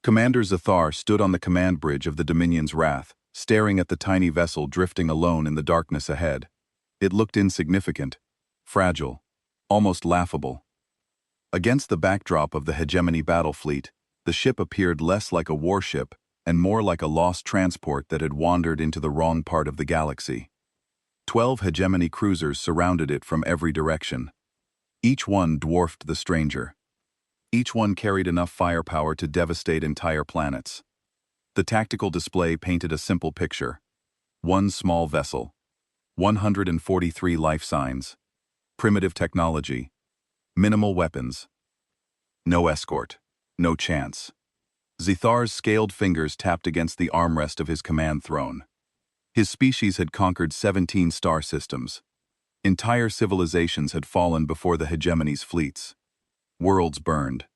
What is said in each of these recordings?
Commander Zathar stood on the command bridge of the Dominion's Wrath, staring at the tiny vessel drifting alone in the darkness ahead. It looked insignificant, fragile, almost laughable. Against the backdrop of the hegemony battle fleet, the ship appeared less like a warship and more like a lost transport that had wandered into the wrong part of the galaxy. 12 hegemony cruisers surrounded it from every direction. Each one dwarfed the stranger. Each one carried enough firepower to devastate entire planets. The tactical display painted a simple picture. One small vessel, 143 life signs, primitive technology, minimal weapons. No escort, no chance. Zathar's scaled fingers tapped against the armrest of his command throne. His species had conquered 17 star systems. Entire civilizations had fallen before the hegemony's fleets. Worlds burned.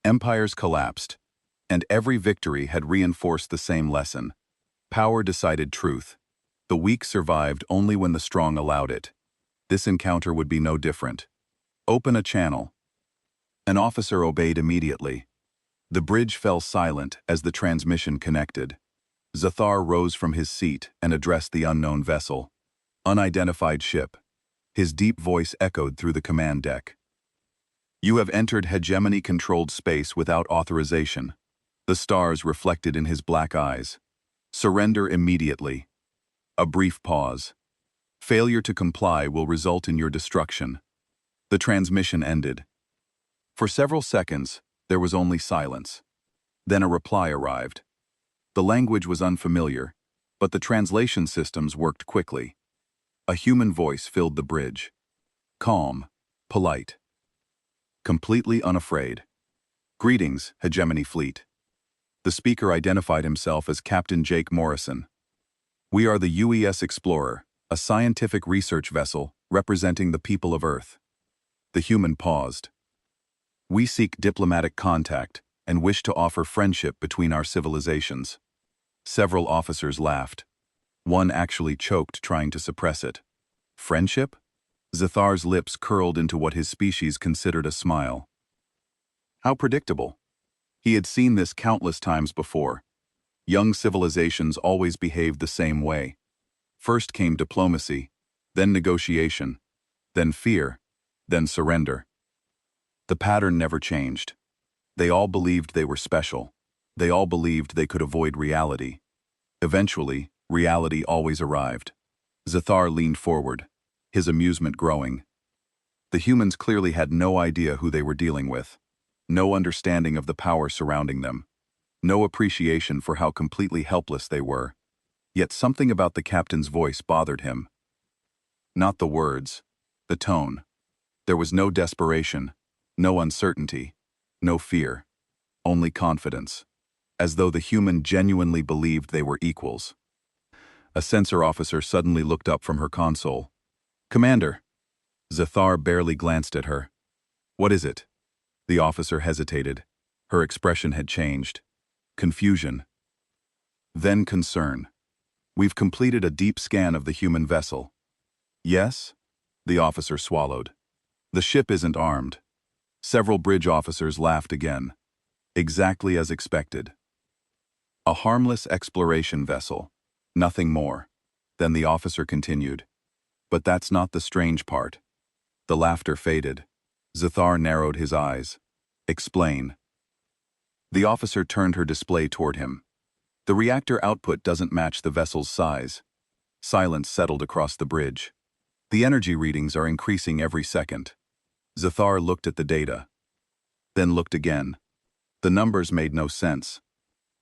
Empires collapsed, and every victory had reinforced the same lesson. Power decided truth. The weak survived only when the strong allowed it. This encounter would be no different. Open a channel. An officer obeyed immediately. The bridge fell silent as the transmission connected. Zathar rose from his seat and addressed the unknown vessel. Unidentified ship. His deep voice echoed through the command deck. You have entered hegemony-controlled space without authorization. The stars reflected in his black eyes. Surrender immediately. A brief pause. Failure to comply will result in your destruction. The transmission ended. For several seconds, there was only silence. Then a reply arrived. The language was unfamiliar, but the translation systems worked quickly. A human voice filled the bridge. Calm, polite, completely unafraid. Greetings, Hegemony Fleet. The speaker identified himself as Captain Jake Morrison. We are the UES Explorer, a scientific research vessel representing the people of Earth. The human paused. We seek diplomatic contact and wish to offer friendship between our civilizations. Several officers laughed. One actually choked trying to suppress it. Friendship? Zathar's lips curled into what his species considered a smile. How predictable. He had seen this countless times before. Young civilizations always behaved the same way. First came diplomacy, then negotiation, then fear, then surrender. The pattern never changed. They all believed they were special. They all believed they could avoid reality. Eventually, reality always arrived. Zathar leaned forward, his amusement growing. The humans clearly had no idea who they were dealing with. No understanding of the power surrounding them. No appreciation for how completely helpless they were. Yet something about the captain's voice bothered him. Not the words, the tone. There was no desperation, no uncertainty, no fear, only confidence, as though the human genuinely believed they were equals. A sensor officer suddenly looked up from her console. Commander. Zathar barely glanced at her. What is it? The officer hesitated. Her expression had changed. Confusion. Then concern. We've completed a deep scan of the human vessel. Yes? The officer swallowed. The ship isn't armed. Several bridge officers laughed again. Exactly as expected. A harmless exploration vessel. Nothing more. Then the officer continued. But that's not the strange part. The laughter faded. Zathar narrowed his eyes. Explain. The officer turned her display toward him. The reactor output doesn't match the vessel's size. Silence settled across the bridge. The energy readings are increasing every second. Zathar looked at the data. Then looked again. The numbers made no sense.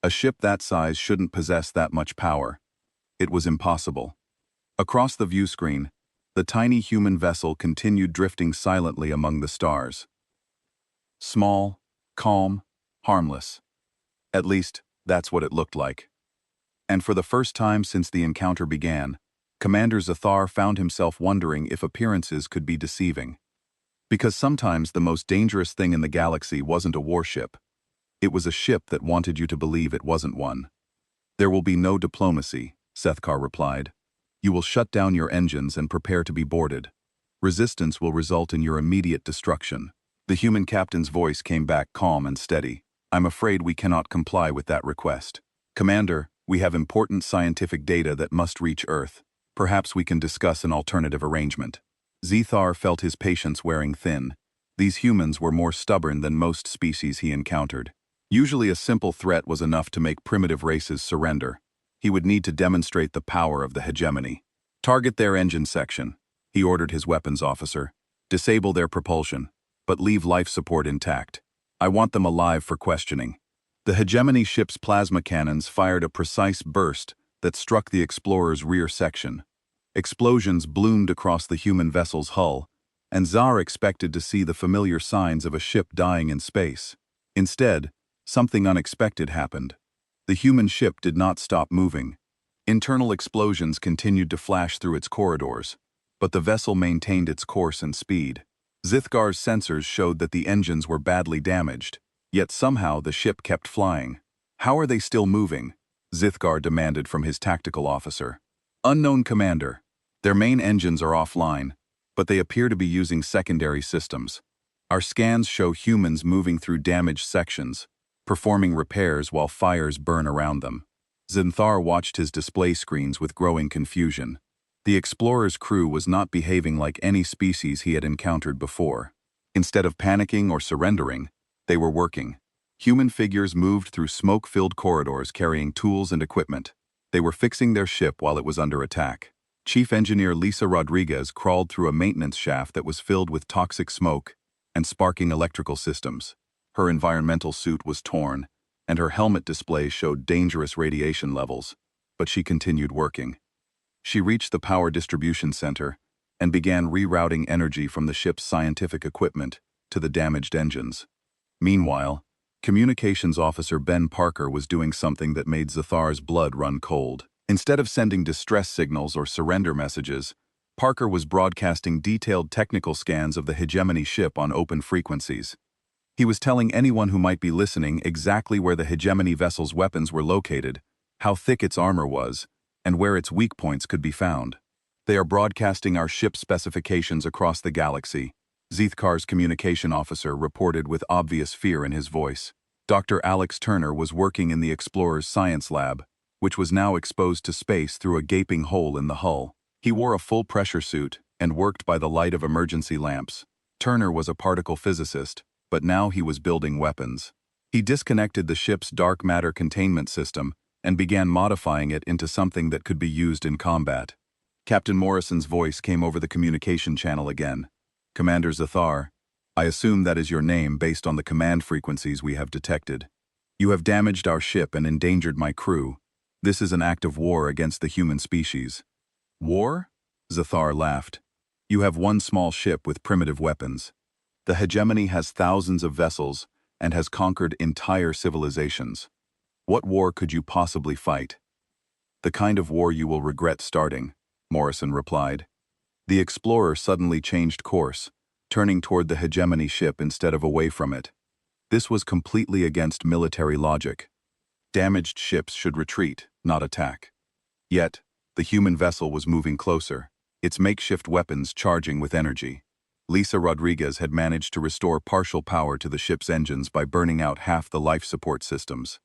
A ship that size shouldn't possess that much power. It was impossible. Across the view screen, the tiny human vessel continued drifting silently among the stars. Small, calm, harmless. At least, that's what it looked like. And for the first time since the encounter began, Commander Zathar found himself wondering if appearances could be deceiving. Because sometimes the most dangerous thing in the galaxy wasn't a warship. It was a ship that wanted you to believe it wasn't one. There will be no diplomacy, Sethkar replied. You will shut down your engines and prepare to be boarded. Resistance will result in your immediate destruction. The human captain's voice came back calm and steady. I'm afraid we cannot comply with that request. Commander, we have important scientific data that must reach Earth. Perhaps we can discuss an alternative arrangement. Zethar felt his patience wearing thin. These humans were more stubborn than most species he encountered. Usually a simple threat was enough to make primitive races surrender. He would need to demonstrate the power of the hegemony. Target their engine section, he ordered his weapons officer. Disable their propulsion, but leave life support intact. I want them alive for questioning. The hegemony ship's plasma cannons fired a precise burst that struck the explorer's rear section. Explosions bloomed across the human vessel's hull, and Zar expected to see the familiar signs of a ship dying in space. Instead, something unexpected happened. The human ship did not stop moving. Internal explosions continued to flash through its corridors, but the vessel maintained its course and speed. Zithgar's sensors showed that the engines were badly damaged, yet somehow the ship kept flying. How are they still moving? Zithgar demanded from his tactical officer. Unknown commander. Their main engines are offline, but they appear to be using secondary systems. Our scans show humans moving through damaged sections, performing repairs while fires burn around them. Zithar watched his display screens with growing confusion. The explorer's crew was not behaving like any species he had encountered before. Instead of panicking or surrendering, they were working. Human figures moved through smoke-filled corridors carrying tools and equipment. They were fixing their ship while it was under attack. Chief Engineer Lisa Rodriguez crawled through a maintenance shaft that was filled with toxic smoke and sparking electrical systems. Her environmental suit was torn, and her helmet display showed dangerous radiation levels, but she continued working. She reached the power distribution center and began rerouting energy from the ship's scientific equipment to the damaged engines. Meanwhile, Communications Officer Ben Parker was doing something that made Zithar's blood run cold. Instead of sending distress signals or surrender messages, Parker was broadcasting detailed technical scans of the hegemony ship on open frequencies. He was telling anyone who might be listening exactly where the hegemony vessel's weapons were located, how thick its armor was, and where its weak points could be found. They are broadcasting our ship specifications across the galaxy, Zethkar's communication officer reported with obvious fear in his voice. Dr. Alex Turner was working in the Explorer's science lab, which was now exposed to space through a gaping hole in the hull. He wore a full pressure suit and worked by the light of emergency lamps. Turner was a particle physicist, but now he was building weapons. He disconnected the ship's dark matter containment system and began modifying it into something that could be used in combat. Captain Morrison's voice came over the communication channel again. Commander Zithar, I assume that is your name based on the command frequencies we have detected. You have damaged our ship and endangered my crew. This is an act of war against the human species. War? Zithar laughed. You have one small ship with primitive weapons. The hegemony has thousands of vessels and has conquered entire civilizations. What war could you possibly fight? The kind of war you will regret starting, Morrison replied. The explorer suddenly changed course, turning toward the hegemony ship instead of away from it. This was completely against military logic. Damaged ships should retreat, not attack. Yet, the human vessel was moving closer, its makeshift weapons charging with energy. Lisa Rodriguez had managed to restore partial power to the ship's engines by burning out half the life support systems.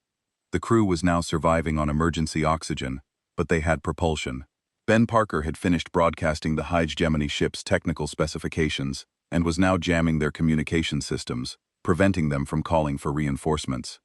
The crew was now surviving on emergency oxygen, but they had propulsion. Ben Parker had finished broadcasting the hegemony ship's technical specifications and was now jamming their communication systems, preventing them from calling for reinforcements.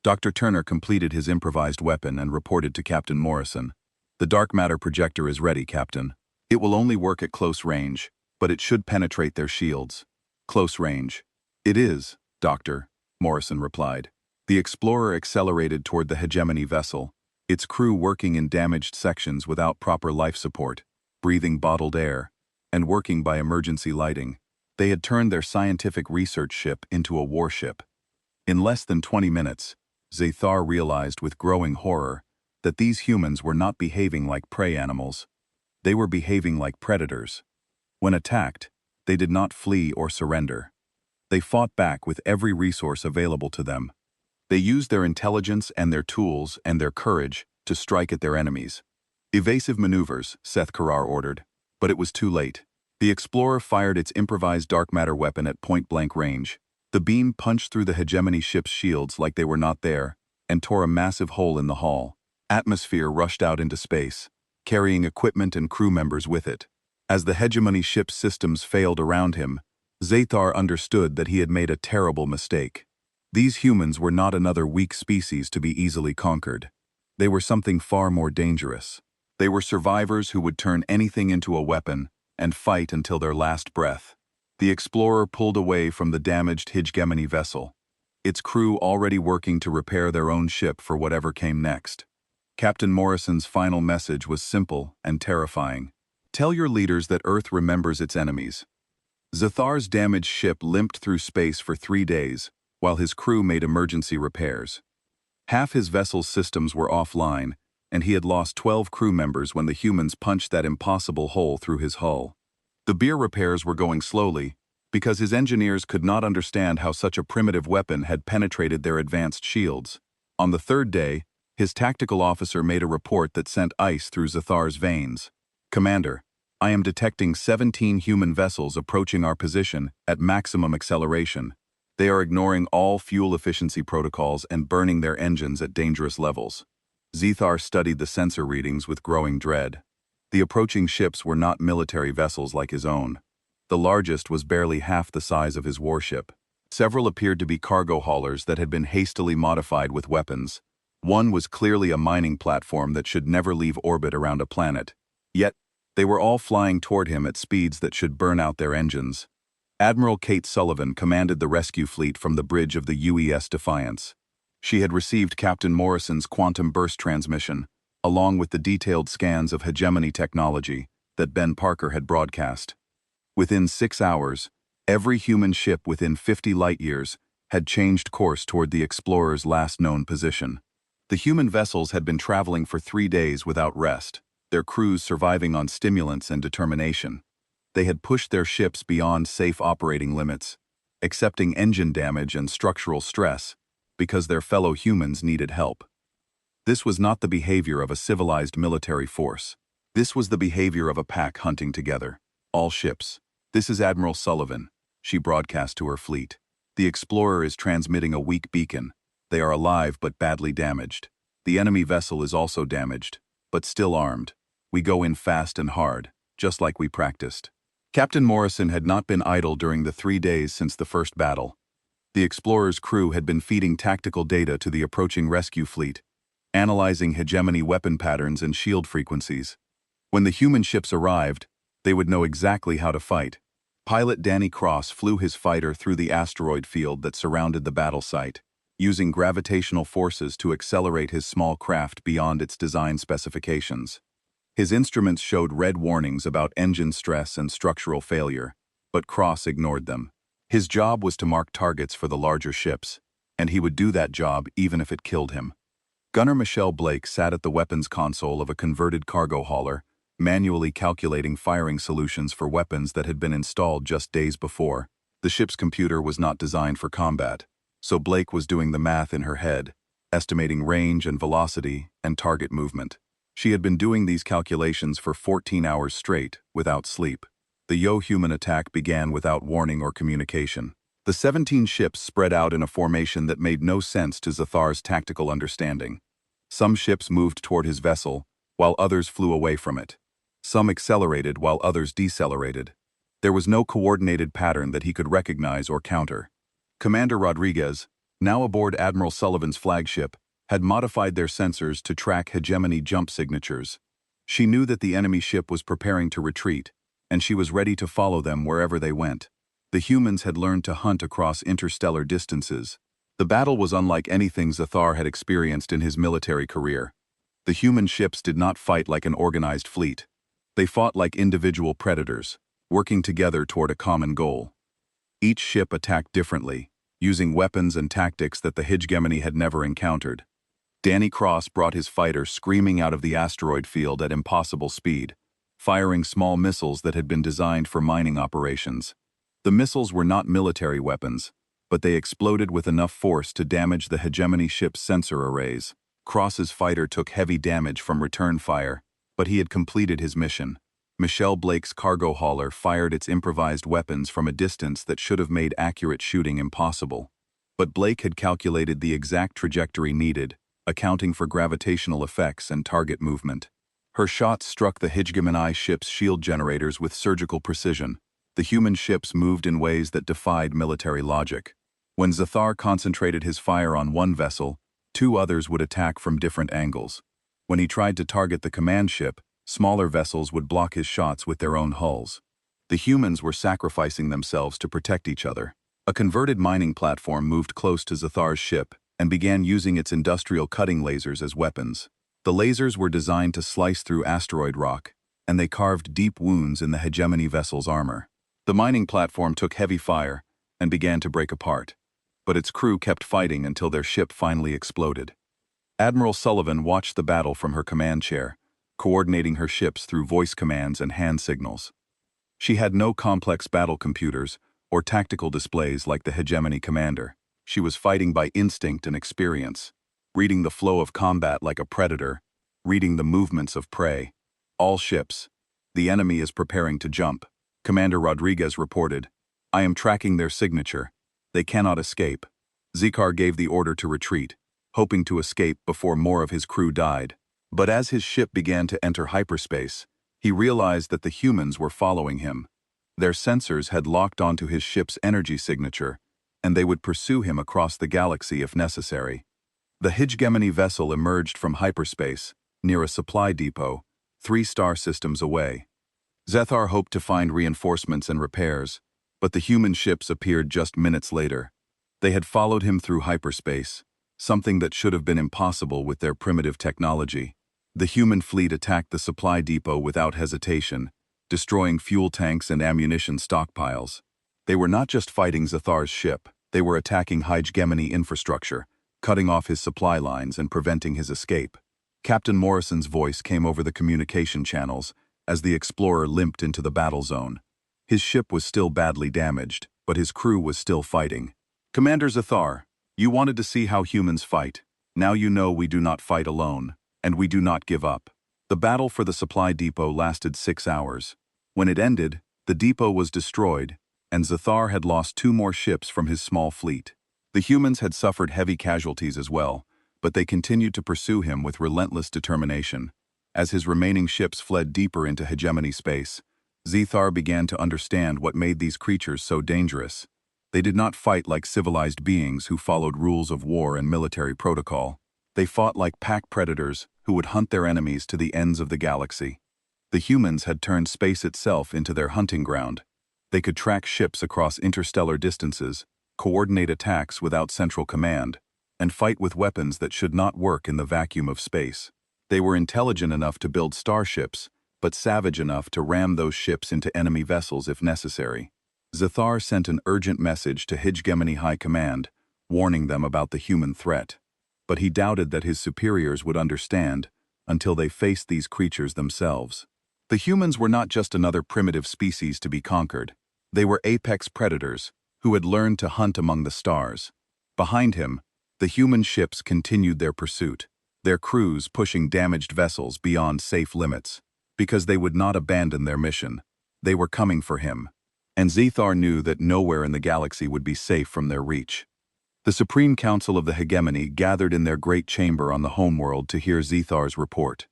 Dr. Turner completed his improvised weapon and reported to Captain Morrison. The dark matter projector is ready, Captain. It will only work at close range, but it should penetrate their shields. Close range. It is, Doctor, Morrison replied. The explorer accelerated toward the hegemony vessel, its crew working in damaged sections without proper life support, breathing bottled air, and working by emergency lighting. They had turned their scientific research ship into a warship. In less than 20 minutes, Zethar realized with growing horror that these humans were not behaving like prey animals. They were behaving like predators. When attacked, they did not flee or surrender. They fought back with every resource available to them. They used their intelligence and their tools and their courage to strike at their enemies. Evasive maneuvers, Seth Karar ordered, but it was too late. The explorer fired its improvised dark matter weapon at point-blank range. The beam punched through the hegemony ship's shields like they were not there, and tore a massive hole in the hull. Atmosphere rushed out into space, carrying equipment and crew members with it. As the hegemony ship's systems failed around him, Zathar understood that he had made a terrible mistake. These humans were not another weak species to be easily conquered. They were something far more dangerous. They were survivors who would turn anything into a weapon and fight until their last breath. The explorer pulled away from the damaged hegemony vessel, its crew already working to repair their own ship for whatever came next. Captain Morrison's final message was simple and terrifying. Tell your leaders that Earth remembers its enemies. Zathar's damaged ship limped through space for 3 days, while his crew made emergency repairs. Half his vessel's systems were offline, and he had lost 12 crew members when the humans punched that impossible hole through his hull. The beer repairs were going slowly, because his engineers could not understand how such a primitive weapon had penetrated their advanced shields. On the 3rd day, his tactical officer made a report that sent ice through Zathar's veins. Commander, I am detecting 17 human vessels approaching our position at maximum acceleration. They are ignoring all fuel efficiency protocols and burning their engines at dangerous levels. Zathar studied the sensor readings with growing dread. The approaching ships were not military vessels like his own. The largest was barely half the size of his warship. Several appeared to be cargo haulers that had been hastily modified with weapons. One was clearly a mining platform that should never leave orbit around a planet. Yet, they were all flying toward him at speeds that should burn out their engines. Admiral Kate Sullivan commanded the rescue fleet from the bridge of the UES Defiance. She had received Captain Morrison's quantum burst transmission, along with the detailed scans of hegemony technology that Ben Parker had broadcast. Within 6 hours, every human ship within 50 light-years had changed course toward the explorer's last known position. The human vessels had been traveling for 3 days without rest, their crews surviving on stimulants and determination. They had pushed their ships beyond safe operating limits, accepting engine damage and structural stress because their fellow humans needed help. This was not the behavior of a civilized military force. This was the behavior of a pack hunting together. All ships. This is Admiral Sullivan, she broadcast to her fleet. The explorer is transmitting a weak beacon. They are alive but badly damaged. The enemy vessel is also damaged, but still armed. We go in fast and hard, just like we practiced. Captain Morrison had not been idle during the 3 days since the first battle. The explorer's crew had been feeding tactical data to the approaching rescue fleet, analyzing hegemony weapon patterns and shield frequencies. When the human ships arrived, they would know exactly how to fight. Pilot Danny Cross flew his fighter through the asteroid field that surrounded the battle site, using gravitational forces to accelerate his small craft beyond its design specifications. His instruments showed red warnings about engine stress and structural failure, but Cross ignored them. His job was to mark targets for the larger ships, and he would do that job even if it killed him. Gunner Michelle Blake sat at the weapons console of a converted cargo hauler, manually calculating firing solutions for weapons that had been installed just days before. The ship's computer was not designed for combat, so Blake was doing the math in her head, estimating range and velocity and target movement. She had been doing these calculations for 14 hours straight, without sleep. The Yo-human attack began without warning or communication. The 17 ships spread out in a formation that made no sense to Zathar's tactical understanding. Some ships moved toward his vessel, while others flew away from it. Some accelerated while others decelerated. There was no coordinated pattern that he could recognize or counter. Commander Rodriguez, now aboard Admiral Sullivan's flagship, had modified their sensors to track hegemony jump signatures. She knew that the enemy ship was preparing to retreat, and she was ready to follow them wherever they went. The humans had learned to hunt across interstellar distances. The battle was unlike anything Zathar had experienced in his military career. The human ships did not fight like an organized fleet. They fought like individual predators, working together toward a common goal. Each ship attacked differently, using weapons and tactics that the hegemony had never encountered. Danny Cross brought his fighter screaming out of the asteroid field at impossible speed, firing small missiles that had been designed for mining operations. The missiles were not military weapons, but they exploded with enough force to damage the hegemony ship's sensor arrays. Cross's fighter took heavy damage from return fire, but he had completed his mission. Michelle Blake's cargo hauler fired its improvised weapons from a distance that should have made accurate shooting impossible. But Blake had calculated the exact trajectory needed, accounting for gravitational effects and target movement. Her shots struck the HFY ship's shield generators with surgical precision. The human ships moved in ways that defied military logic. When Zathar concentrated his fire on one vessel, two others would attack from different angles. When he tried to target the command ship, smaller vessels would block his shots with their own hulls. The humans were sacrificing themselves to protect each other. A converted mining platform moved close to Zathar's ship and began using its industrial cutting lasers as weapons. The lasers were designed to slice through asteroid rock, and they carved deep wounds in the hegemony vessel's armor. The mining platform took heavy fire and began to break apart, but its crew kept fighting until their ship finally exploded. Admiral Sullivan watched the battle from her command chair, coordinating her ships through voice commands and hand signals. She had no complex battle computers or tactical displays like the hegemony commander. She was fighting by instinct and experience, reading the flow of combat like a predator, reading the movements of prey. All ships. The enemy is preparing to jump. Commander Rodriguez reported, "I am tracking their signature. They cannot escape." Zikar gave the order to retreat, hoping to escape before more of his crew died. But as his ship began to enter hyperspace, he realized that the humans were following him. Their sensors had locked onto his ship's energy signature, and they would pursue him across the galaxy if necessary. The hegemony vessel emerged from hyperspace, near a supply depot, 3 star systems away. Zathar hoped to find reinforcements and repairs, but the human ships appeared just minutes later. They had followed him through hyperspace, something that should have been impossible with their primitive technology. The human fleet attacked the supply depot without hesitation, destroying fuel tanks and ammunition stockpiles. They were not just fighting Zathar's ship, they were attacking hegemony infrastructure, cutting off his supply lines and preventing his escape. Captain Morrison's voice came over the communication channels as the explorer limped into the battle zone. His ship was still badly damaged, but his crew was still fighting. "Commander Zathar, you wanted to see how humans fight. Now you know we do not fight alone, and we do not give up." The battle for the supply depot lasted 6 hours. When it ended, the depot was destroyed, and Zathar had lost 2 more ships from his small fleet. The humans had suffered heavy casualties as well, but they continued to pursue him with relentless determination. As his remaining ships fled deeper into hegemony space, Zathar began to understand what made these creatures so dangerous. They did not fight like civilized beings who followed rules of war and military protocol. They fought like pack predators who would hunt their enemies to the ends of the galaxy. The humans had turned space itself into their hunting ground. They could track ships across interstellar distances, coordinate attacks without central command, and fight with weapons that should not work in the vacuum of space. They were intelligent enough to build starships, but savage enough to ram those ships into enemy vessels if necessary. Zathar sent an urgent message to Hegemony High Command, warning them about the human threat. But he doubted that his superiors would understand until they faced these creatures themselves. The humans were not just another primitive species to be conquered. They were apex predators who had learned to hunt among the stars. Behind him, the human ships continued their pursuit, their crews pushing damaged vessels beyond safe limits, because they would not abandon their mission. They were coming for him, and Zathar knew that nowhere in the galaxy would be safe from their reach. The Supreme Council of the Hegemony gathered in their great chamber on the homeworld to hear Zathar's report.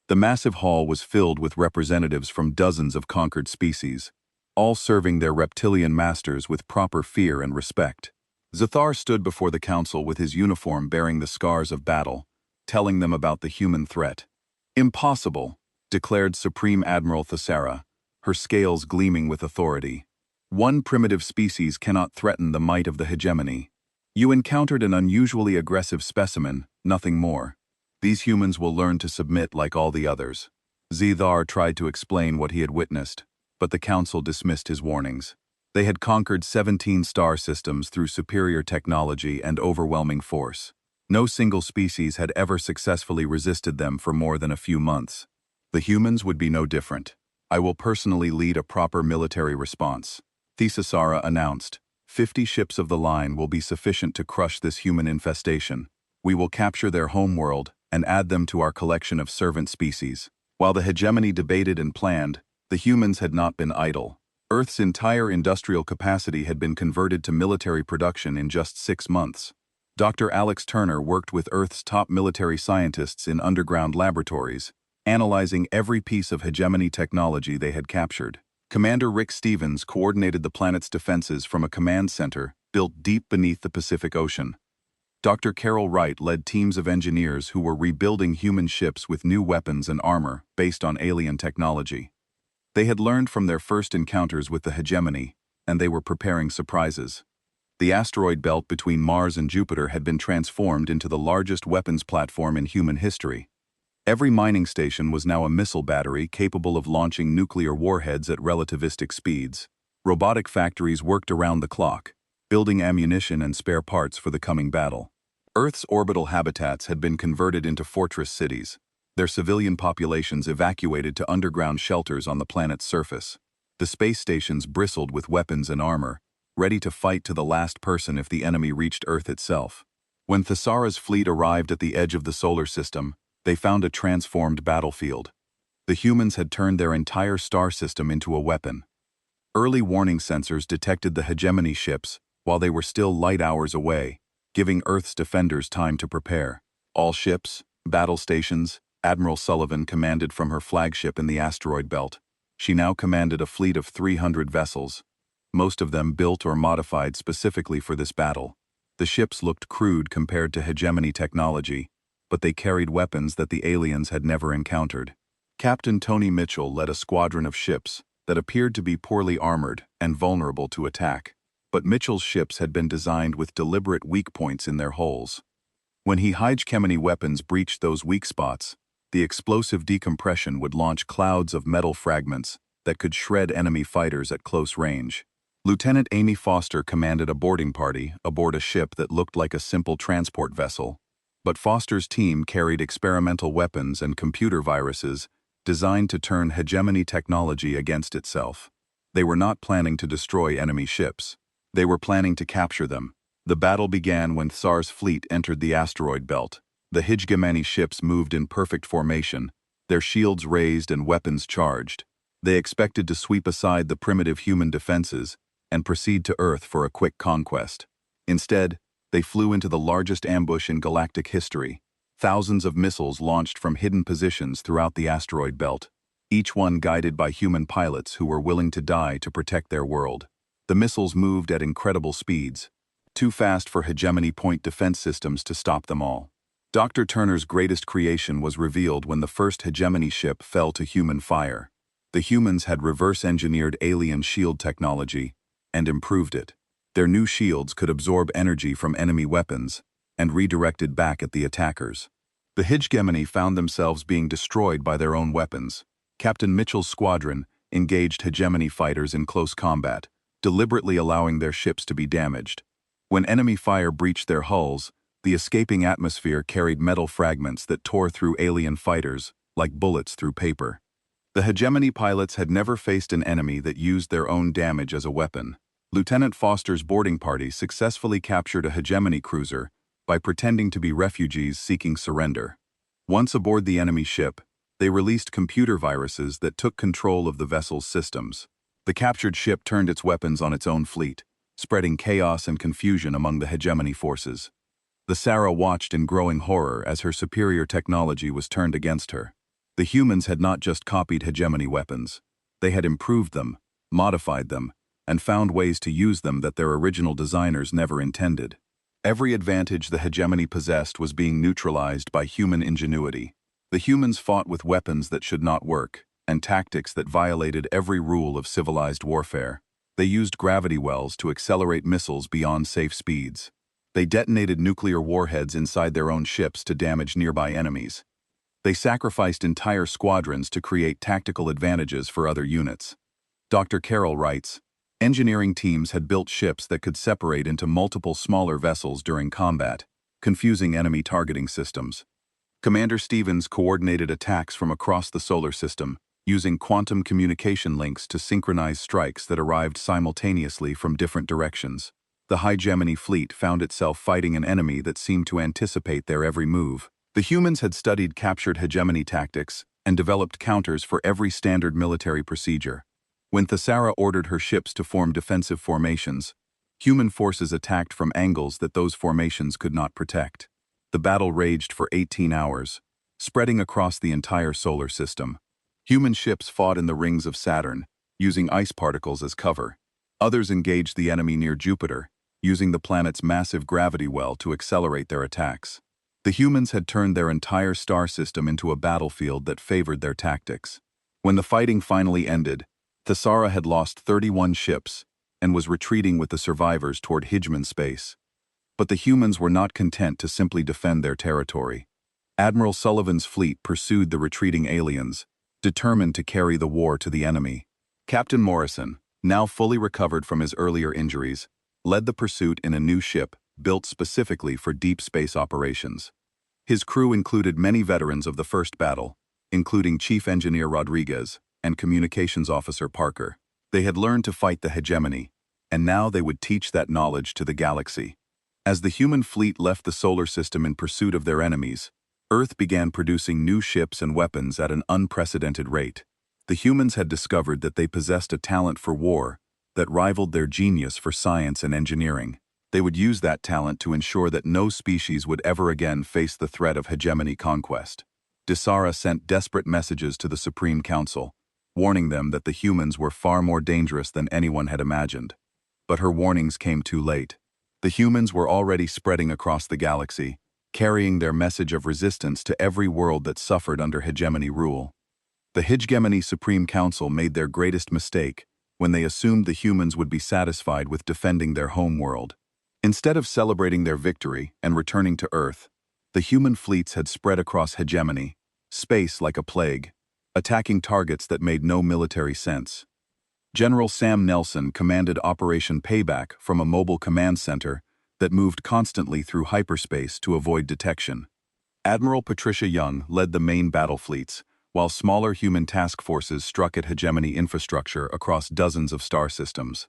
The massive hall was filled with representatives from dozens of conquered species, all serving their reptilian masters with proper fear and respect. Zathar stood before the council with his uniform bearing the scars of battle, telling them about the human threat. "Impossible," declared Supreme Admiral Thessara, her scales gleaming with authority. "One primitive species cannot threaten the might of the hegemony. You encountered an unusually aggressive specimen, nothing more. These humans will learn to submit like all the others." Zathar tried to explain what he had witnessed, but the council dismissed his warnings. They had conquered 17 star systems through superior technology and overwhelming force. No single species had ever successfully resisted them for more than a few months. The humans would be no different. "I will personally lead a proper military response," Thessara announced. 50 ships of the line will be sufficient to crush this human infestation. We will capture their homeworld and add them to our collection of servant species. While the hegemony debated and planned, The humans had not been idle. Earth's entire industrial capacity had been converted to military production in just 6 months. Dr. Alex Turner worked with Earth's top military scientists in underground laboratories, analyzing every piece of hegemony technology they had captured. Commander Rick Stevens coordinated the planet's defenses from a command center built deep beneath the Pacific Ocean. Dr. Carol Wright led teams of engineers who were rebuilding human ships with new weapons and armor based on alien technology. They had learned from their first encounters with the hegemony, and they were preparing surprises. The asteroid belt between Mars and Jupiter had been transformed into the largest weapons platform in human history. Every mining station was now a missile battery capable of launching nuclear warheads at relativistic speeds. Robotic factories worked around the clock, building ammunition and spare parts for the coming battle. Earth's orbital habitats had been converted into fortress cities, their civilian populations evacuated to underground shelters on the planet's surface. The space stations bristled with weapons and armor, ready to fight to the last person if the enemy reached Earth itself. When Thesara's fleet arrived at the edge of the solar system, they found a transformed battlefield. The humans had turned their entire star system into a weapon. Early warning sensors detected the hegemony ships while they were still light hours away, giving Earth's defenders time to prepare. All ships, battle stations, Admiral Sullivan commanded from her flagship in the asteroid belt. She now commanded a fleet of 300 vessels, most of them built or modified specifically for this battle. The ships looked crude compared to hegemony technology, but they carried weapons that the aliens had never encountered. Captain Tony Mitchell led a squadron of ships that appeared to be poorly armored and vulnerable to attack. But Mitchell's ships had been designed with deliberate weak points in their hulls. When hegemony weapons breached those weak spots, the explosive decompression would launch clouds of metal fragments that could shred enemy fighters at close range. Lieutenant Amy Foster commanded a boarding party aboard a ship that looked like a simple transport vessel. But Foster's team carried experimental weapons and computer viruses designed to turn hegemony technology against itself. They were not planning to destroy enemy ships. They were planning to capture them. The battle began when Thesara's fleet entered the asteroid belt. The hegemony ships moved in perfect formation, their shields raised and weapons charged. They expected to sweep aside the primitive human defenses and proceed to Earth for a quick conquest. Instead, they flew into the largest ambush in galactic history. Thousands of missiles launched from hidden positions throughout the asteroid belt, each one guided by human pilots who were willing to die to protect their world. The missiles moved at incredible speeds, too fast for hegemony point defense systems to stop them all. Dr. Turner's greatest creation was revealed when the first hegemony ship fell to human fire. The humans had reverse-engineered alien shield technology and improved it. Their new shields could absorb energy from enemy weapons and redirect it back at the attackers. The hegemony found themselves being destroyed by their own weapons. Captain Mitchell's squadron engaged hegemony fighters in close combat, deliberately allowing their ships to be damaged. When enemy fire breached their hulls, the escaping atmosphere carried metal fragments that tore through alien fighters like bullets through paper. The hegemony pilots had never faced an enemy that used their own damage as a weapon. Lieutenant Foster's boarding party successfully captured a hegemony cruiser by pretending to be refugees seeking surrender. Once aboard the enemy ship, they released computer viruses that took control of the vessel's systems. The captured ship turned its weapons on its own fleet, spreading chaos and confusion among the hegemony forces. Thesara watched in growing horror as her superior technology was turned against her. The humans had not just copied hegemony weapons. They had improved them, modified them, and found ways to use them that their original designers never intended. Every advantage the hegemony possessed was being neutralized by human ingenuity. The humans fought with weapons that should not work, and tactics that violated every rule of civilized warfare. They used gravity wells to accelerate missiles beyond safe speeds. They detonated nuclear warheads inside their own ships to damage nearby enemies. They sacrificed entire squadrons to create tactical advantages for other units. Dr. Carroll writes, engineering teams had built ships that could separate into multiple smaller vessels during combat, confusing enemy targeting systems. Commander Stevens coordinated attacks from across the solar system, using quantum communication links to synchronize strikes that arrived simultaneously from different directions. The hegemony fleet found itself fighting an enemy that seemed to anticipate their every move. The humans had studied captured hegemony tactics and developed counters for every standard military procedure. When Thesara ordered her ships to form defensive formations, human forces attacked from angles that those formations could not protect. The battle raged for 18 hours, spreading across the entire solar system. Human ships fought in the rings of Saturn, using ice particles as cover. Others engaged the enemy near Jupiter, using the planet's massive gravity well to accelerate their attacks. The humans had turned their entire star system into a battlefield that favored their tactics. When the fighting finally ended, Thesara had lost 31 ships and was retreating with the survivors toward Hijman space. But the humans were not content to simply defend their territory. Admiral Sullivan's fleet pursued the retreating aliens, determined to carry the war to the enemy. Captain Morrison, now fully recovered from his earlier injuries, led the pursuit in a new ship built specifically for deep space operations. His crew included many veterans of the first battle, including Chief Engineer Rodriguez and Communications Officer Parker. They had learned to fight the hegemony, and now they would teach that knowledge to the galaxy. As the human fleet left the solar system in pursuit of their enemies, Earth began producing new ships and weapons at an unprecedented rate. The humans had discovered that they possessed a talent for war that rivaled their genius for science and engineering. They would use that talent to ensure that no species would ever again face the threat of hegemony conquest. Thesara sent desperate messages to the Supreme Council, warning them that the humans were far more dangerous than anyone had imagined. But her warnings came too late. The humans were already spreading across the galaxy, carrying their message of resistance to every world that suffered under hegemony rule. The Hegemony Supreme Council made their greatest mistake when they assumed the humans would be satisfied with defending their home world. Instead of celebrating their victory and returning to Earth, the human fleets had spread across hegemony, space like a plague, attacking targets that made no military sense. General Sam Nelson commanded Operation Payback from a mobile command center that moved constantly through hyperspace to avoid detection. Admiral Patricia Young led the main battle fleets, while smaller human task forces struck at hegemony infrastructure across dozens of star systems.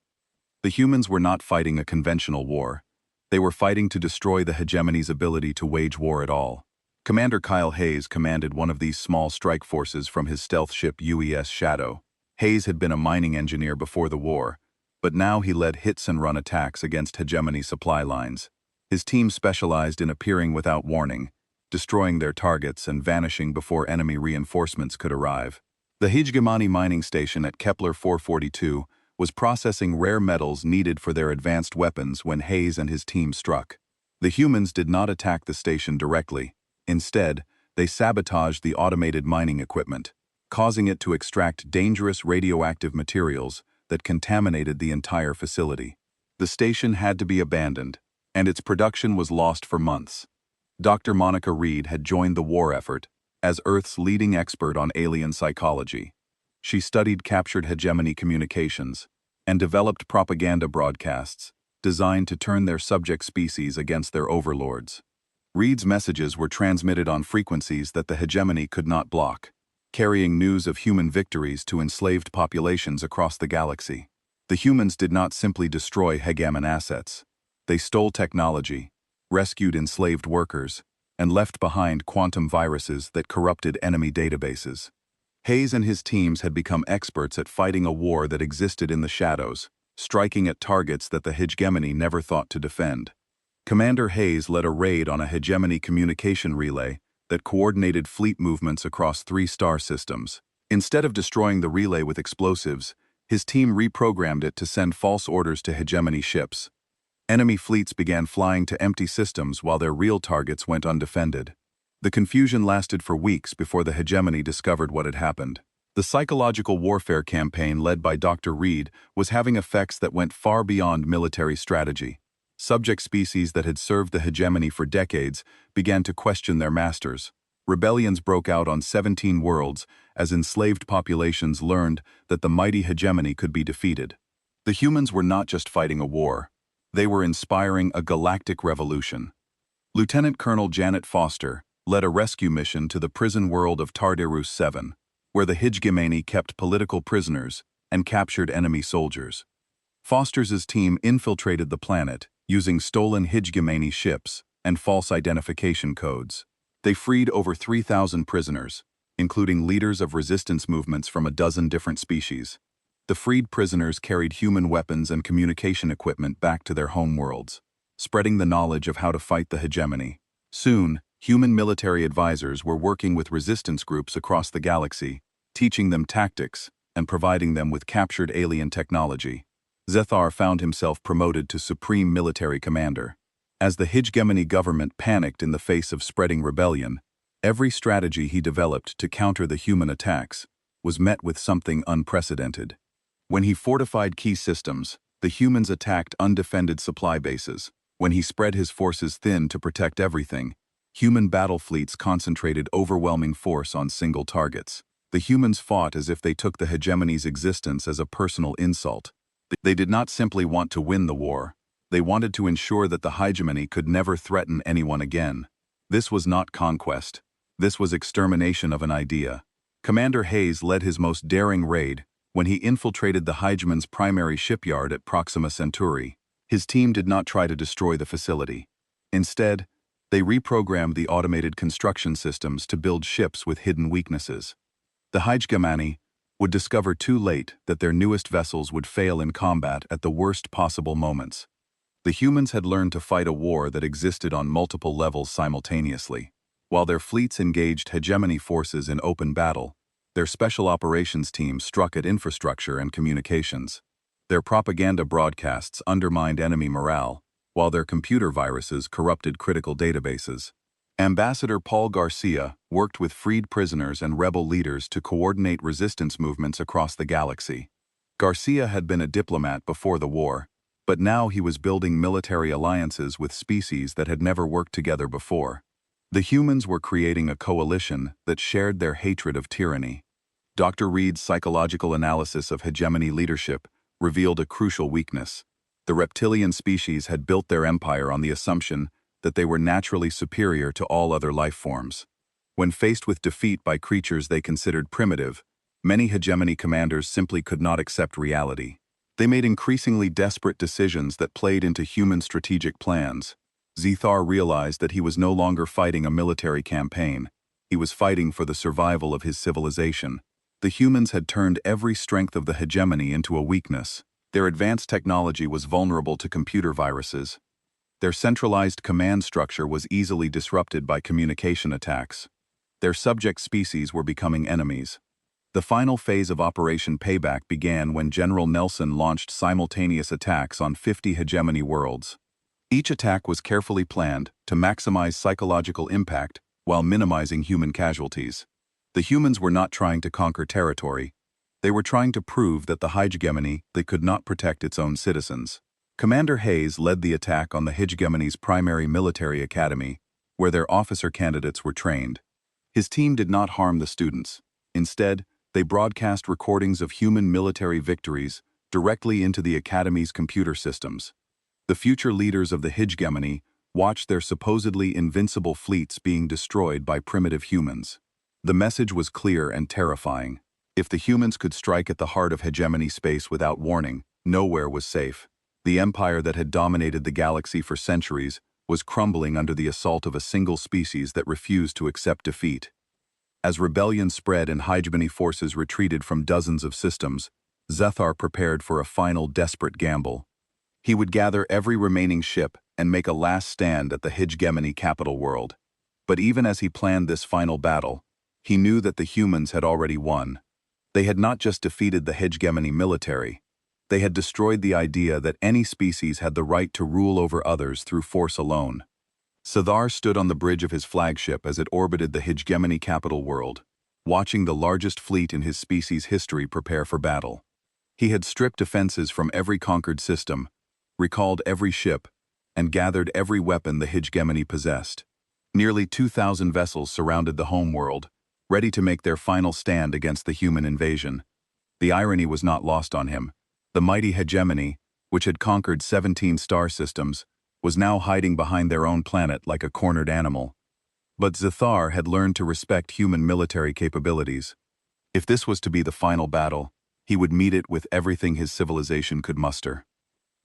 The humans were not fighting a conventional war. They were fighting to destroy the hegemony's ability to wage war at all. Commander Kyle Hayes commanded one of these small strike forces from his stealth ship UES Shadow. Hayes had been a mining engineer before the war, but now he led hit-and-run attacks against hegemony supply lines. His team specialized in appearing without warning, destroying their targets and vanishing before enemy reinforcements could arrive. The Hegemony mining station at Kepler 442 was processing rare metals needed for their advanced weapons when Hayes and his team struck. The humans did not attack the station directly. Instead, they sabotaged the automated mining equipment, causing it to extract dangerous radioactive materials that contaminated the entire facility. The station had to be abandoned, and its production was lost for months. Dr. Monica Reed had joined the war effort as Earth's leading expert on alien psychology. She studied captured hegemony communications and developed propaganda broadcasts designed to turn their subject species against their overlords. Reed's messages were transmitted on frequencies that the hegemony could not block, carrying news of human victories to enslaved populations across the galaxy. The humans did not simply destroy hegemon assets. They stole technology, rescued enslaved workers, and left behind quantum viruses that corrupted enemy databases. Hayes and his teams had become experts at fighting a war that existed in the shadows, striking at targets that the hegemony never thought to defend. Commander Hayes led a raid on a hegemony communication relay that coordinated fleet movements across 3 star systems. Instead of destroying the relay with explosives, his team reprogrammed it to send false orders to hegemony ships. Enemy fleets began flying to empty systems while their real targets went undefended. The confusion lasted for weeks before the hegemony discovered what had happened. The psychological warfare campaign led by Dr. Reed was having effects that went far beyond military strategy. Subject species that had served the hegemony for decades began to question their masters. Rebellions broke out on 17 worlds as enslaved populations learned that the mighty hegemony could be defeated. The humans were not just fighting a war. They were inspiring a galactic revolution. Lieutenant Colonel Janet Foster led a rescue mission to the prison world of Tardarus 7, where the hegemony kept political prisoners and captured enemy soldiers. Foster's team infiltrated the planet using stolen hegemony ships and false identification codes. They freed over 3,000 prisoners, including leaders of resistance movements from a dozen different species. The freed prisoners carried human weapons and communication equipment back to their homeworlds, spreading the knowledge of how to fight the hegemony. Soon, human military advisors were working with resistance groups across the galaxy, teaching them tactics and providing them with captured alien technology. Zethar found himself promoted to Supreme Military Commander. As the hegemony government panicked in the face of spreading rebellion, every strategy he developed to counter the human attacks was met with something unprecedented. When he fortified key systems, the humans attacked undefended supply bases. When he spread his forces thin to protect everything, human battle fleets concentrated overwhelming force on single targets. The humans fought as if they took the hegemony's existence as a personal insult. They did not simply want to win the war. They wanted to ensure that the hegemony could never threaten anyone again. This was not conquest. This was extermination of an idea. Commander Hayes led his most daring raid when he infiltrated the hegemon's primary shipyard at Proxima Centauri. His team did not try to destroy the facility. Instead, they reprogrammed the automated construction systems to build ships with hidden weaknesses. The hegemony would discover too late that their newest vessels would fail in combat at the worst possible moments. The humans had learned to fight a war that existed on multiple levels simultaneously. While their fleets engaged hegemony forces in open battle, their special operations teams struck at infrastructure and communications. Their propaganda broadcasts undermined enemy morale, while their computer viruses corrupted critical databases. Ambassador Paul Garcia worked with freed prisoners and rebel leaders to coordinate resistance movements across the galaxy. Garcia had been a diplomat before the war, but now he was building military alliances with species that had never worked together before. The humans were creating a coalition that shared their hatred of tyranny. Dr. Reed's psychological analysis of hegemony leadership revealed a crucial weakness. The reptilian species had built their empire on the assumption that they were naturally superior to all other life forms. When faced with defeat by creatures they considered primitive, many hegemony commanders simply could not accept reality. They made increasingly desperate decisions that played into human strategic plans. Zethar realized that he was no longer fighting a military campaign. He was fighting for the survival of his civilization. The humans had turned every strength of the hegemony into a weakness. Their advanced technology was vulnerable to computer viruses. Their centralized command structure was easily disrupted by communication attacks. Their subject species were becoming enemies. The final phase of Operation Payback began when General Nelson launched simultaneous attacks on 50 hegemony worlds. Each attack was carefully planned to maximize psychological impact while minimizing human casualties. The humans were not trying to conquer territory. They were trying to prove that the hegemony could not protect its own citizens. Commander Hayes led the attack on the hegemony's primary military academy, where their officer candidates were trained. His team did not harm the students. Instead, they broadcast recordings of human military victories directly into the academy's computer systems. The future leaders of the hegemony watched their supposedly invincible fleets being destroyed by primitive humans. The message was clear and terrifying. If the humans could strike at the heart of hegemony space without warning, nowhere was safe. The empire that had dominated the galaxy for centuries was crumbling under the assault of a single species that refused to accept defeat. As rebellion spread and hegemony forces retreated from dozens of systems, Zethar prepared for a final desperate gamble. He would gather every remaining ship and make a last stand at the hegemony capital world. But even as he planned this final battle, he knew that the humans had already won. They had not just defeated the hegemony military. They had destroyed the idea that any species had the right to rule over others through force alone. Zethar stood on the bridge of his flagship as it orbited the hegemony capital world, watching the largest fleet in his species' history prepare for battle. He had stripped defenses from every conquered system, recalled every ship, and gathered every weapon the hegemony possessed. Nearly 2,000 vessels surrounded the homeworld, ready to make their final stand against the human invasion. The irony was not lost on him. The mighty hegemony, which had conquered 17 star systems, was now hiding behind their own planet like a cornered animal. But Zethar had learned to respect human military capabilities. If this was to be the final battle, he would meet it with everything his civilization could muster.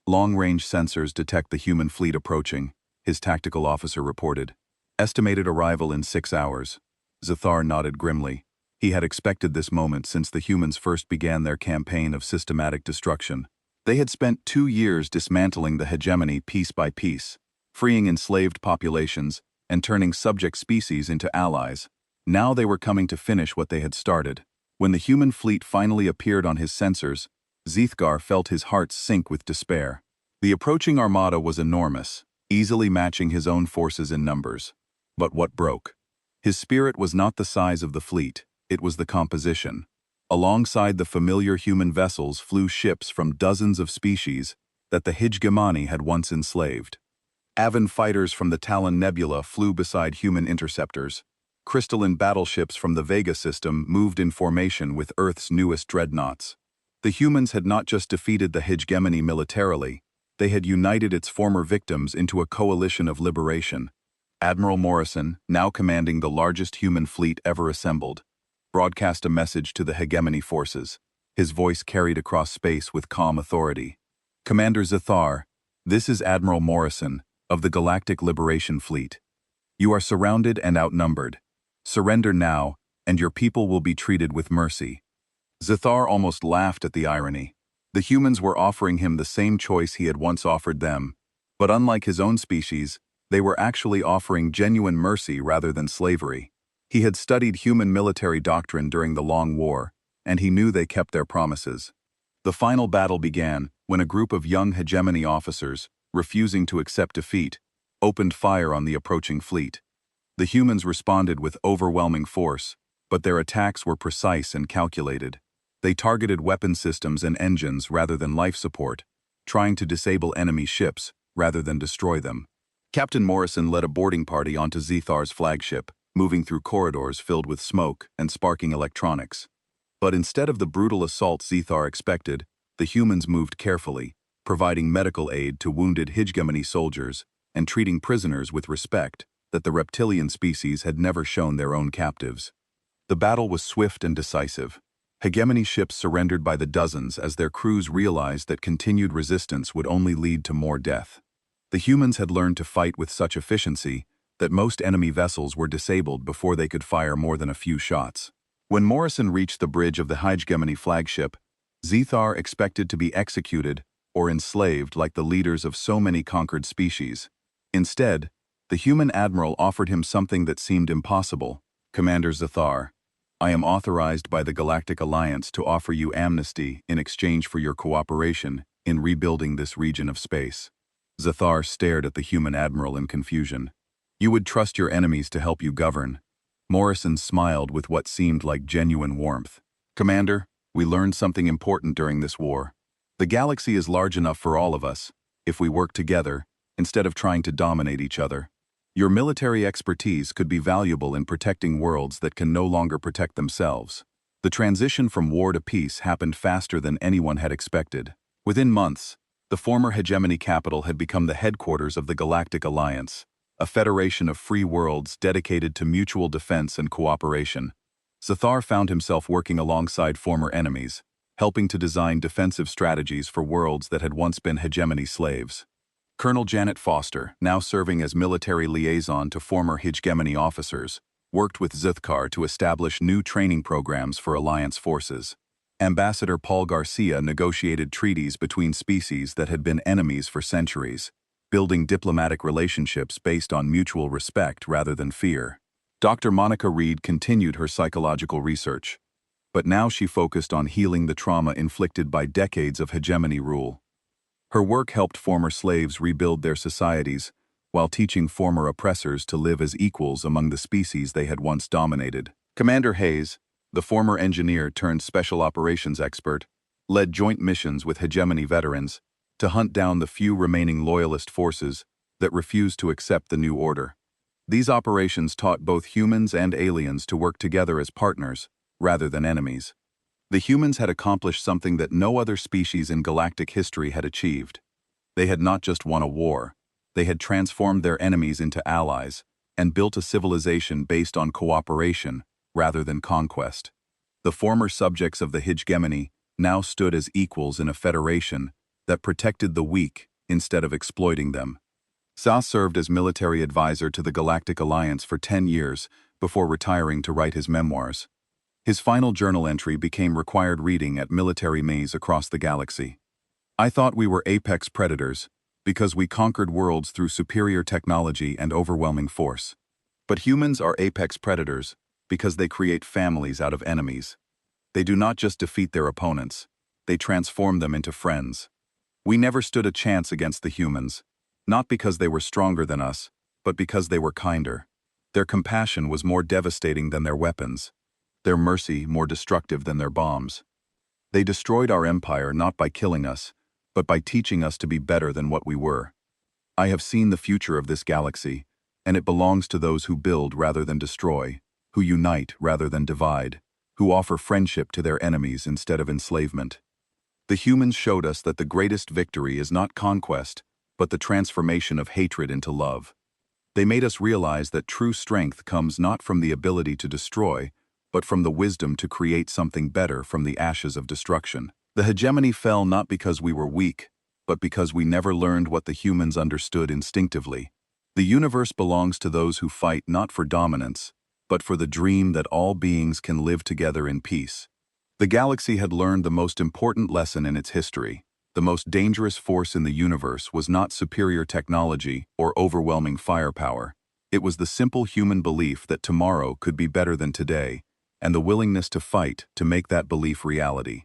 Long-range sensors detect the human fleet approaching, his tactical officer reported. Estimated arrival in 6 hours. Zethar nodded grimly. He had expected this moment since the humans first began their campaign of systematic destruction. They had spent 2 years dismantling the hegemony piece by piece, freeing enslaved populations and turning subject species into allies. Now they were coming to finish what they had started. When the human fleet finally appeared on his sensors, Zithgar felt his heart sink with despair. The approaching armada was enormous, easily matching his own forces in numbers. But what broke? His spirit was not the size of the fleet, it was the composition. Alongside the familiar human vessels flew ships from dozens of species that the hegemony had once enslaved. Avan fighters from the Talon Nebula flew beside human interceptors. Crystalline battleships from the Vega system moved in formation with Earth's newest dreadnoughts. The humans had not just defeated the hegemony militarily, they had united its former victims into a coalition of liberation. Admiral Morrison, now commanding the largest human fleet ever assembled, broadcast a message to the hegemony forces, his voice carried across space with calm authority. Commander Zathar, this is Admiral Morrison, of the Galactic Liberation Fleet. You are surrounded and outnumbered. Surrender now, and your people will be treated with mercy. Zathar almost laughed at the irony. The humans were offering him the same choice he had once offered them, but unlike his own species, they were actually offering genuine mercy rather than slavery. He had studied human military doctrine during the Long War, and he knew they kept their promises. The final battle began when a group of young hegemony officers, refusing to accept defeat, opened fire on the approaching fleet. The humans responded with overwhelming force, but their attacks were precise and calculated. They targeted weapon systems and engines rather than life support, trying to disable enemy ships rather than destroy them. Captain Morrison led a boarding party onto Zethar's flagship, moving through corridors filled with smoke and sparking electronics. But instead of the brutal assault Zethar expected, the humans moved carefully, providing medical aid to wounded hegemony soldiers and treating prisoners with respect that the reptilian species had never shown their own captives. The battle was swift and decisive. Hegemony ships surrendered by the dozens as their crews realized that continued resistance would only lead to more death. The humans had learned to fight with such efficiency that most enemy vessels were disabled before they could fire more than a few shots. When Morrison reached the bridge of the hegemony flagship, Zethar expected to be executed or enslaved like the leaders of so many conquered species. Instead, the human admiral offered him something that seemed impossible. Commander Zathar, I am authorized by the Galactic Alliance to offer you amnesty in exchange for your cooperation in rebuilding this region of space. Zathar stared at the human admiral in confusion. You would trust your enemies to help you govern. Morrison smiled with what seemed like genuine warmth. Commander, we learned something important during this war. The galaxy is large enough for all of us, if we work together, instead of trying to dominate each other. Your military expertise could be valuable in protecting worlds that can no longer protect themselves. The transition from war to peace happened faster than anyone had expected. Within months, the former hegemony capital had become the headquarters of the Galactic Alliance, a federation of free worlds dedicated to mutual defense and cooperation. Zathar found himself working alongside former enemies, helping to design defensive strategies for worlds that had once been hegemony slaves. Colonel Janet Foster, now serving as military liaison to former hegemony officers, worked with Zithkar to establish new training programs for Alliance forces. Ambassador Paul Garcia negotiated treaties between species that had been enemies for centuries, building diplomatic relationships based on mutual respect rather than fear. Dr. Monica Reed continued her psychological research, but now she focused on healing the trauma inflicted by decades of hegemony rule. Her work helped former slaves rebuild their societies, while teaching former oppressors to live as equals among the species they had once dominated. Commander Hayes, the former engineer turned special operations expert, led joint missions with hegemony veterans to hunt down the few remaining loyalist forces that refused to accept the new order. These operations taught both humans and aliens to work together as partners, rather than enemies. The humans had accomplished something that no other species in galactic history had achieved. They had not just won a war, they had transformed their enemies into allies and built a civilization based on cooperation rather than conquest. The former subjects of the hegemony now stood as equals in a federation that protected the weak instead of exploiting them. Za served as military advisor to the Galactic Alliance for 10 years before retiring to write his memoirs. His final journal entry became required reading at military maze across the galaxy. I thought we were apex predators, because we conquered worlds through superior technology and overwhelming force. But humans are apex predators because they create families out of enemies. They do not just defeat their opponents, they transform them into friends. We never stood a chance against the humans, not because they were stronger than us, but because they were kinder. Their compassion was more devastating than their weapons, their mercy more destructive than their bombs. They destroyed our empire not by killing us, but by teaching us to be better than what we were. I have seen the future of this galaxy, and it belongs to those who build rather than destroy, who unite rather than divide, who offer friendship to their enemies instead of enslavement. The humans showed us that the greatest victory is not conquest, but the transformation of hatred into love. They made us realize that true strength comes not from the ability to destroy, but from the wisdom to create something better from the ashes of destruction. The hegemony fell not because we were weak, but because we never learned what the humans understood instinctively. The universe belongs to those who fight not for dominance, but for the dream that all beings can live together in peace. The galaxy had learned the most important lesson in its history. The most dangerous force in the universe was not superior technology or overwhelming firepower. It was the simple human belief that tomorrow could be better than today, and the willingness to fight to make that belief reality.